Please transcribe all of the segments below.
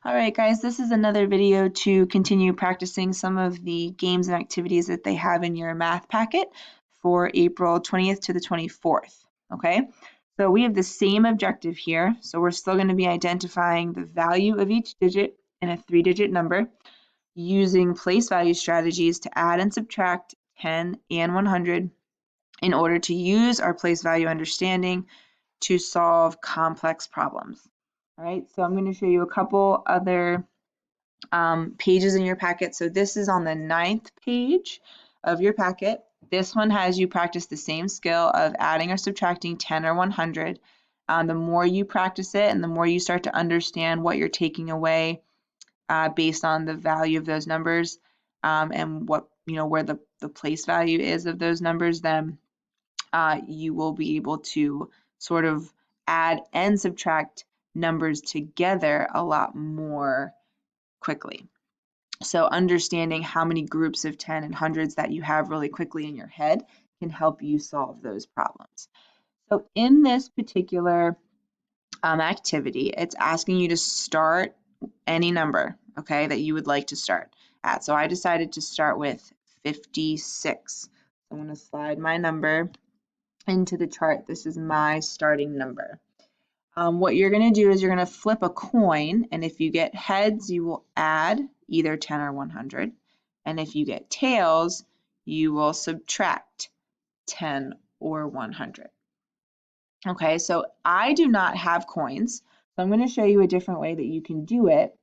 All right, guys, this is another video to continue practicing some of the games and activities that they have in your math packet for April 20th to the 24th, okay? So we have the same objective here, so we're still going to be identifying the value of each digit in a three-digit number using place value strategies to add and subtract 10 and 100 in order to use our place value understanding to solve complex problems. All right, so I'm going to show you a couple other pages in your packet. So this is on the 9th page of your packet. This one has you practice the same skill of adding or subtracting 10 or 100. The more you practice it and the more you start to understand what you're taking away based on the value of those numbers and what, where the place value is of those numbers, then you will be able to sort of add and subtract numbers together a lot more quickly. So understanding how many groups of 10 and hundreds that you have really quickly in your head can help you solve those problems. So in this particular activity, it's asking you to start any number, okay, that you would like to start at. So I decided to start with 56. I'm going to slide my number into the chart. This is my starting number. What you're going to do is you're going to flip a coin, and if you get heads, you will add either 10 or 100, and if you get tails, you will subtract 10 or 100. Okay, so I do not have coins, so I'm going to show you a different way that you can do it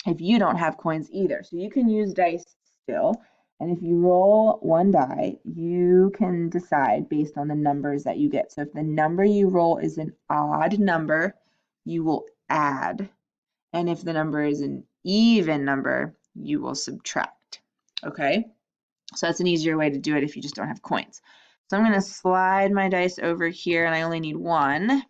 if you don't have coins either. So you can use dice still, and if you roll one die, you can decide based on the numbers that you get. So if the number you roll is an odd number, you will add. And if the number is an even number, you will subtract. Okay? So that's an easier way to do it if you just don't have coins. So I'm going to slide my dice over here, and I only need one.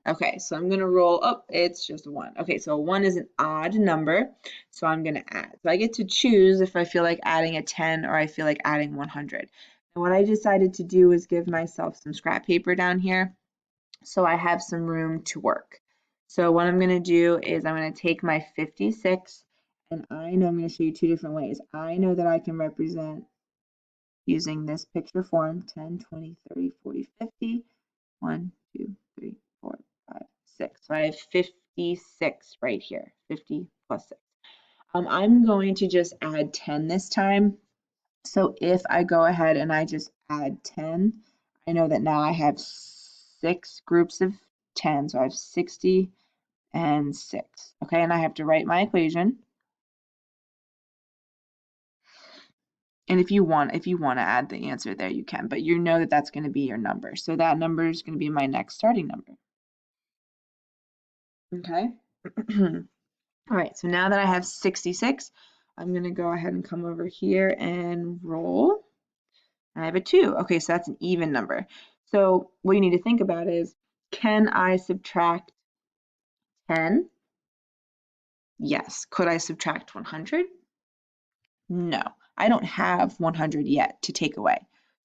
Okay, so I'm going to roll, oh, it's just a 1. Okay, so a 1 is an odd number, so I'm going to add. So I get to choose if I feel like adding a 10 or I feel like adding 100. And what I decided to do is give myself some scrap paper down here so I have some room to work. So what I'm going to do is I'm going to take my 56, and I know I'm going to show you two different ways. I know that I can represent using this picture form 10, 20, 30, 40, 50, 1, 2, 3, 4, 5, 6. So I have 56 right here, 50 plus 6. I'm going to just add 10 this time. So if I go ahead and I just add 10, I know that now I have 6 groups of 10. So I have 60 and 6. Okay, and I have to write my equation. And if you want to add the answer there, you can, but you know that that's going to be your number. So that number is going to be my next starting number. Okay. All right, so now that I have 66, I'm going to go ahead and come over here and roll. And I have a 2. Okay, so that's an even number. So what you need to think about is, can I subtract 10? Yes. Could I subtract 100? No. I don't have 100 yet to take away.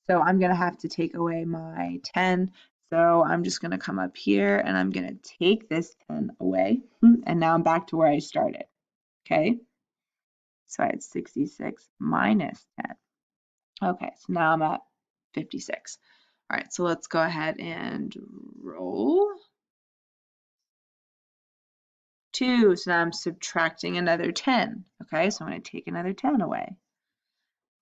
So I'm going to have to take away my 10. So I'm just going to come up here and I'm going to take this 10 away. And now I'm back to where I started. Okay. So I had 66 minus 10. Okay, so now I'm at 56. All right, so let's go ahead and roll. 2, so now I'm subtracting another 10. Okay, so I'm going to take another 10 away.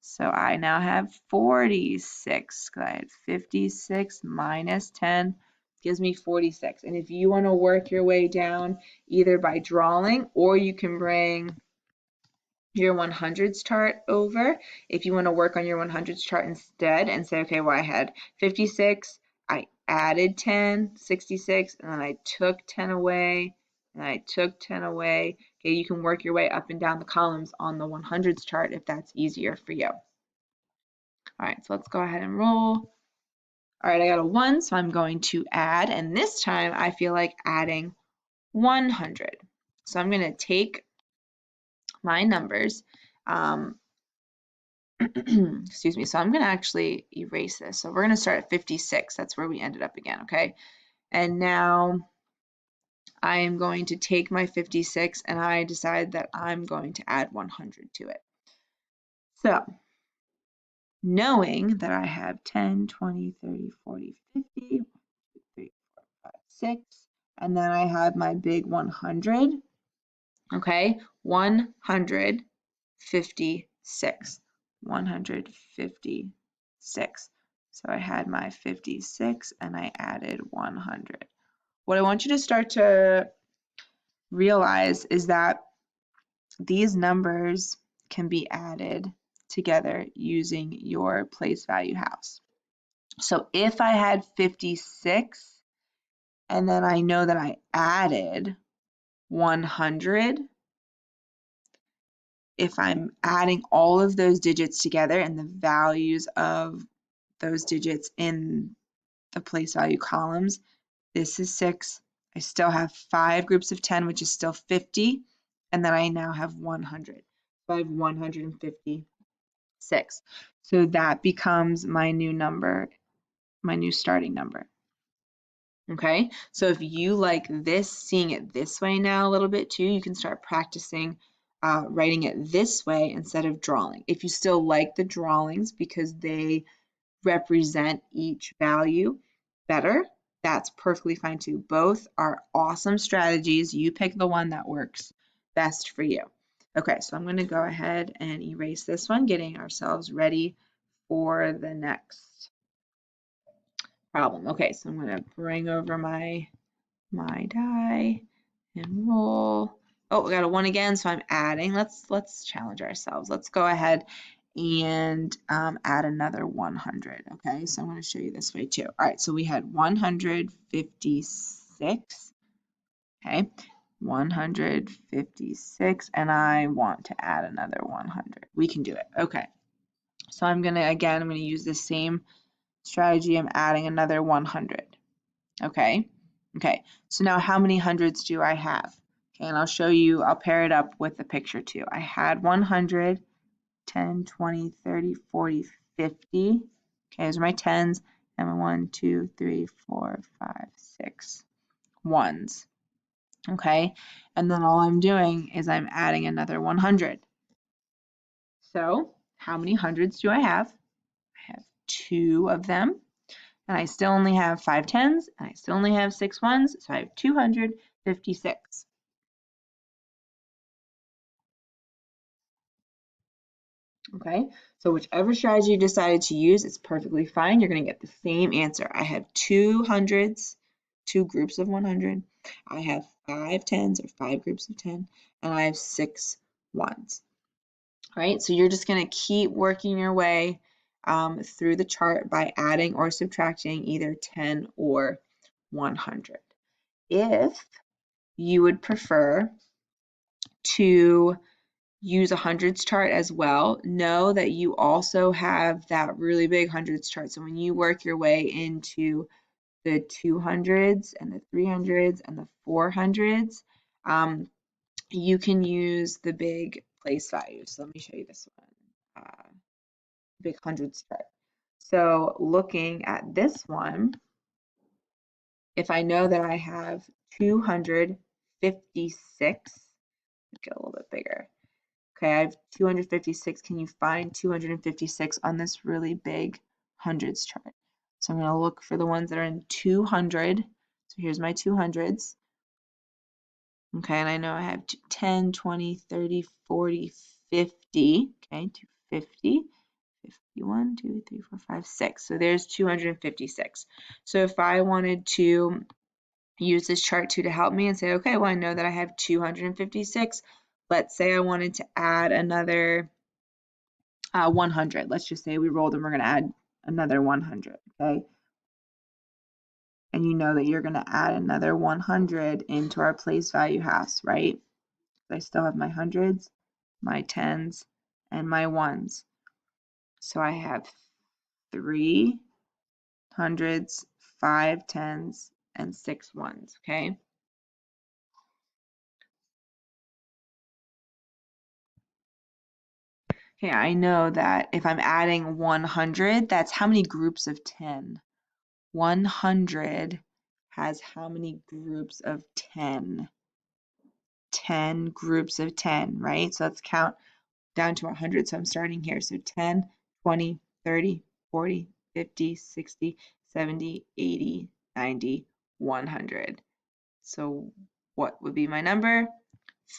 So I now have 46, because I had 56 minus 10 gives me 46. And if you want to work your way down either by drawing, or you can bring your 100s chart over. If you want to work on your 100s chart instead and say, okay, well, I had 56, I added 10, 66, and then I took 10 away, and I took 10 away. Okay, you can work your way up and down the columns on the 100s chart if that's easier for you. All right, so let's go ahead and roll. All right, I got a 1, so I'm going to add, and this time I feel like adding 100. So I'm going to take my numbers, excuse me, so I'm going to actually erase this. So we're going to start at 56. That's where we ended up again, okay? And now I am going to take my 56 and I decide that I'm going to add 100 to it. So knowing that I have 10, 20, 30, 40, 50, 1, 2, 3, 4, 5, 6, and then I have my big 100, okay, 156, 156. So I had my 56 and I added 100. What I want you to start to realize is that these numbers can be added together using your place value house. So if I had 56 and then I know that I added 100, if I'm adding all of those digits together and the values of those digits in the place value columns, this is 6. I still have 5 groups of 10, which is still 50, and then I now have 100. So I have 156. So that becomes my new number, my new starting number. Okay, so if you like this, seeing it this way now a little bit too, you can start practicing writing it this way instead of drawing. If you still like the drawings because they represent each value better, that's perfectly fine too. Both are awesome strategies. You pick the one that works best for you. Okay, so I'm going to go ahead and erase this one, getting ourselves ready for the next problem. Okay, so I'm going to bring over my die and roll. Oh, we got a 1 again, so I'm adding. Let's challenge ourselves. Let's go ahead and add another 100. Okay, so I'm going to show you this way too. All right, so we had 156. Okay, 156, and I want to add another 100. We can do it. Okay, so I'm going to use the same strategy. I'm adding another 100. Okay. Okay, so now how many hundreds do I have? Okay, and I'll show you, I'll pair it up with the picture too. I had 100, 10, 20, 30, 40, 50. Okay, those are my tens, and my 1, 2, 3, 4, 5, 6 ones. Okay, and then all I'm doing is I'm adding another 100. So how many hundreds do I have? I have 2 of them. And I still only have 5 tens, and I still only have 6 ones, so I have 256. Okay, so whichever strategy you decided to use, it's perfectly fine. You're going to get the same answer. I have 2 hundreds, 2 groups of 100. I have 5 tens or 5 groups of 10, and I have 6 ones. All right, so you're just going to keep working your way through the chart by adding or subtracting either 10 or 100. If you would prefer to use a hundreds chart as well, know that you also have that really big hundreds chart. So when you work your way into the 200s and the 300s and the 400s, you can use the big place values. So let me show you this one, big hundreds chart. So looking at this one, if I know that I have 256, get a little bit bigger. Okay, I have 256. Can you find 256 on this really big hundreds chart? So I'm going to look for the ones that are in 200. So here's my 200s. Okay, and I know I have 10, 20, 30, 40, 50. Okay, 250, 51, 2, 3, 4, 5, 6. So there's 256. So if I wanted to use this chart too to help me and say, okay, well, I know that I have 256. Let's say I wanted to add another 100. Let's just say we rolled and we're going to add another 100, okay? And you know that you're going to add another 100 into our place value house, right? I still have my hundreds, my tens, and my ones. So I have 3 hundreds, 5 tens, and 6 ones, okay? Okay, I know that if I'm adding 100, that's how many groups of 10? 100 has how many groups of 10? 10 groups of 10, right? So let's count down to 100. So I'm starting here. So 10, 20, 30, 40, 50, 60, 70, 80, 90, 100. So what would be my number?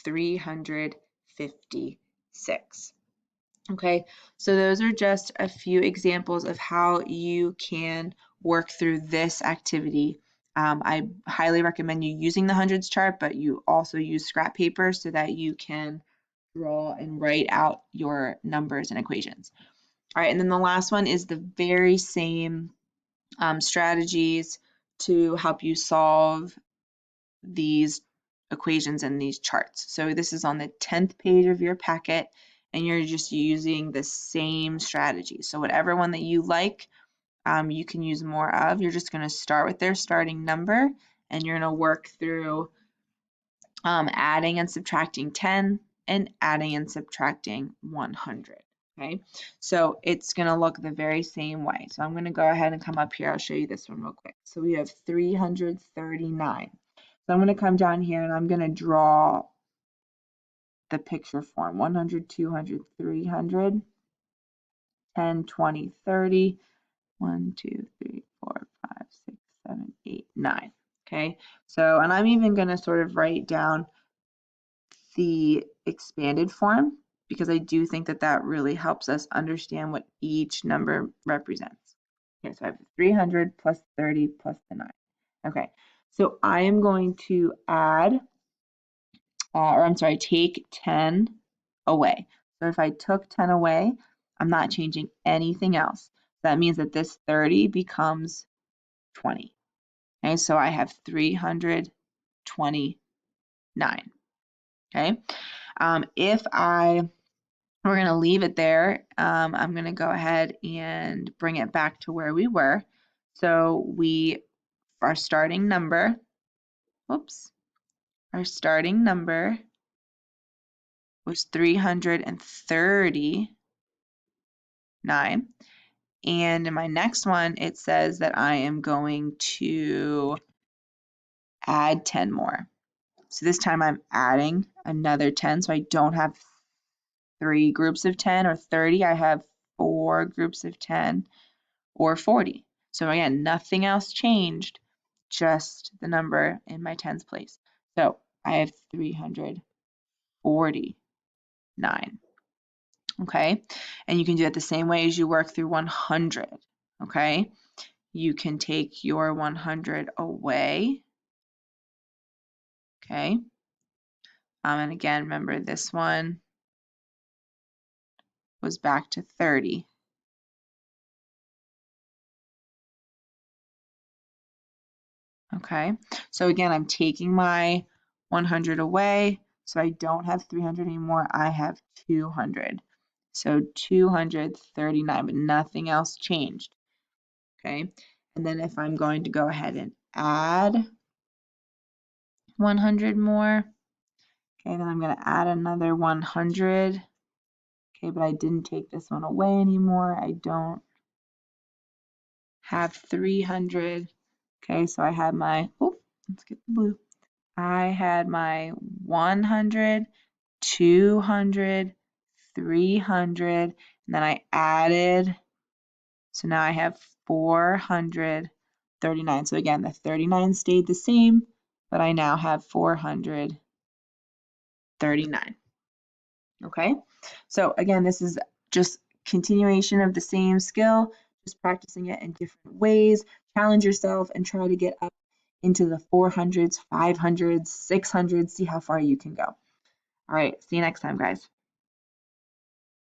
356. Okay, so those are just a few examples of how you can work through this activity. I highly recommend you using the hundreds chart, but you also use scrap paper so that you can draw and write out your numbers and equations. All right, and then the last one is the very same strategies to help you solve these equations and these charts. So this is on the 10th page of your packet, and you're just using the same strategy. So whatever one that you like, you can use more of. You're just going to start with their starting number, and you're going to work through adding and subtracting 10 and adding and subtracting 100. Okay, so it's going to look the very same way. So I'm going to go ahead and come up here. I'll show you this one real quick. So we have 339. So I'm going to come down here and I'm going to draw the picture form. 100, 200, 300, 10, 20, 30, 1, 2, 3, 4, 5, 6, 7, 8, 9. Okay, so, and I'm even going to sort of write down the expanded form because I do think that that really helps us understand what each number represents. Okay, so I have 300 plus 30 plus the 9. Okay, so I am going to add, or I'm sorry, take 10 away. So if I took 10 away, I'm not changing anything else. That means that this 30 becomes 20. Okay, so I have 329. Okay, if we're going to leave it there, I'm going to go ahead and bring it back to where we were. So our starting number, our starting number was 339. And in my next one, it says that I am going to add 10 more. So this time I'm adding another 10. So I don't have 3 groups of 10 or 30. I have 4 groups of 10 or 40. So again, nothing else changed, just the number in my tens place. So I have 349. Okay, and you can do it the same way as you work through 100. Okay, you can take your 100 away. Okay, and again, remember this one was back to 30. Okay, so again, I'm taking my 100 away, so I don't have 300 anymore, I have 200. So 239, but nothing else changed. Okay, and then if I'm going to go ahead and add 100 more, okay, then I'm going to add another 100. Okay, but I didn't take this one away anymore. I don't have 300. Okay, so I had my, let's get the blue. I had my 100, 200, 300, and then I added, so now I have 439. So again, the 39 stayed the same, but I now have 439. Okay, so again, this is just continuation of the same skill, just practicing it in different ways. Challenge yourself and try to get up into the 400s, 500s, 600s, see how far you can go. All right, see you next time, guys.